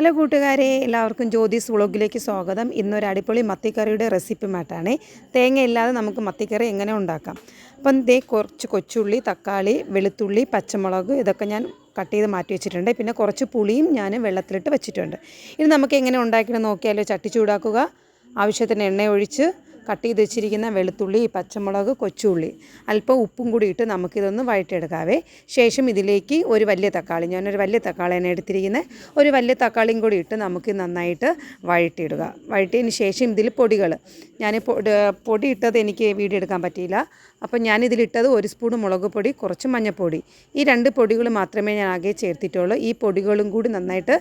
Hello കൂട്ടുകാരെ, എല്ലാവർക്കും ജ്യോതിസ് വ്ളോഗിലേക്ക് സ്വാഗതം. ഇന്നൊരു അടിപൊളി മത്തിക്കറിയുടെ റെസിപ്പിയുമായിട്ടാണ്. തേങ്ങ ഇല്ലാതെ നമുക്ക് മത്തിക്കറി എങ്ങനെ ഉണ്ടാക്കാം. അപ്പം ദേ കുറച്ച് കൊച്ചുള്ളി, തക്കാളി, വെളുത്തുള്ളി, പച്ചമുളക് ഇതൊക്കെ ഞാൻ കട്ട് ചെയ്ത് മാറ്റി വെച്ചിട്ടുണ്ട്. പിന്നെ കുറച്ച് പുളിയും ഞാൻ വെള്ളത്തിലിട്ട് വെച്ചിട്ടുണ്ട്. ഇത് നമുക്ക് എങ്ങനെ ഉണ്ടാക്കിയെന്ന് നോക്കിയാലോ. ചട്ടി ചൂടാക്കുക, ആവശ്യത്തിന് എണ്ണ ഒഴിച്ച് കട്ട് ചെയ്ത് വെച്ചിരിക്കുന്ന വെളുത്തുള്ളി, പച്ചമുളക്, കൊച്ചുള്ളി, അല്പം ഉപ്പും കൂടി ഇട്ട് നമുക്കിതൊന്ന് വഴറ്റിയെടുക്കാവേ. ശേഷം ഇതിലേക്ക് ഒരു വലിയ തക്കാളി, ഞാനൊരു വലിയ തക്കാളിയാണ് എടുത്തിരിക്കുന്നത്, ഒരു വലിയ തക്കാളിയും കൂടി ഇട്ട് നമുക്ക് നന്നായിട്ട് വഴറ്റിയിടുക. വഴറ്റിയതിന് ശേഷം ഇതിൽ പൊടികൾ, ഞാൻ പൊടി ഇട്ടത് എനിക്ക് വീഡിയോ എടുക്കാൻ പറ്റിയില്ല. അപ്പം ഞാനിതിലിട്ടത് 1 സ്പൂൺ മുളക് പൊടി, കുറച്ച് മഞ്ഞൾപ്പൊടി, ഈ 2 പൊടികൾ മാത്രമേ ഞാൻ ആകെ ചേർത്തിട്ടുള്ളൂ. ഈ പൊടികളും കൂടി നന്നായിട്ട്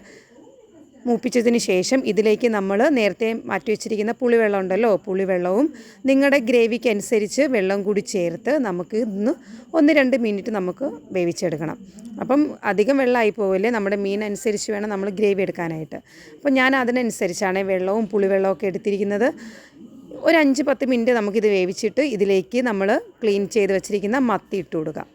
മൂപ്പിച്ചതിന് ശേഷം ഇതിലേക്ക് നമ്മൾ നേരത്തെ മാറ്റി വെച്ചിരിക്കുന്ന പുളിവെള്ളം ഉണ്ടല്ലോ, പുളിവെള്ളവും നിങ്ങളുടെ ഗ്രേവിക്ക് അനുസരിച്ച് വെള്ളം കൂടി ചേർത്ത് നമുക്ക് ഇന്ന് 1-2 മിനിറ്റ് നമുക്ക് വേവിച്ചെടുക്കണം. അപ്പം അധികം വെള്ളമായി പോവില്ലേ, നമ്മുടെ മീൻ അനുസരിച്ച് വേണം നമ്മൾ ഗ്രേവി എടുക്കാനായിട്ട്. അപ്പം ഞാൻ അതിനനുസരിച്ചാണ് വെള്ളവും പുളിവെള്ളവും ഒക്കെ എടുത്തിരിക്കുന്നത്. ഒരു 5-10 മിനിറ്റ് നമുക്കിത് വേവിച്ചിട്ട് ഇതിലേക്ക് നമ്മൾ ക്ലീൻ ചെയ്ത് വെച്ചിരിക്കുന്ന മത്തി ഇട്ട് കൊടുക്കാം.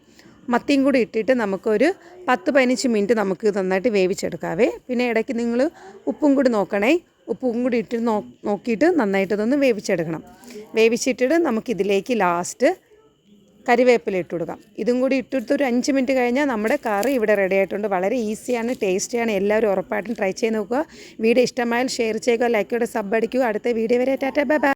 മത്തിയും കൂടി ഇട്ടിട്ട് നമുക്കൊരു 10-15 മിനിറ്റ് നമുക്ക് നന്നായിട്ട് വേവിച്ചെടുക്കാവേ. പിന്നെ ഇടയ്ക്ക് നിങ്ങൾ ഉപ്പും കൂടി നോക്കണേ. ഉപ്പും കൂടി ഇട്ട് നോക്കിയിട്ട് നന്നായിട്ടതൊന്ന് വേവിച്ചെടുക്കണം. വേവിച്ചിട്ടിട്ട് നമുക്കിതിലേക്ക് ലാസ്റ്റ് കരിവേപ്പില ഇട്ട് കൊടുക്കാം. ഇതും കൂടി ഇട്ടിട്ട് ഒരു 5 മിനിറ്റ് കഴിഞ്ഞാൽ നമ്മുടെ കറി ഇവിടെ റെഡി ആയിട്ടുണ്ട്. വളരെ ഈസിയാണ്, ടേസ്റ്റിയാണ്. എല്ലാവരും ഉറപ്പായിട്ടും ട്രൈ ചെയ്ത് നോക്കുക. വീഡിയോ ഇഷ്ടമായാൽ ഷെയർ ചെയ്യുക, ലൈക്ക് ചെയ്യുക, സബ് അടിക്കുക. അടുത്ത വീഡിയോ വരെ ടാറ്റാ ബൈ ബൈ.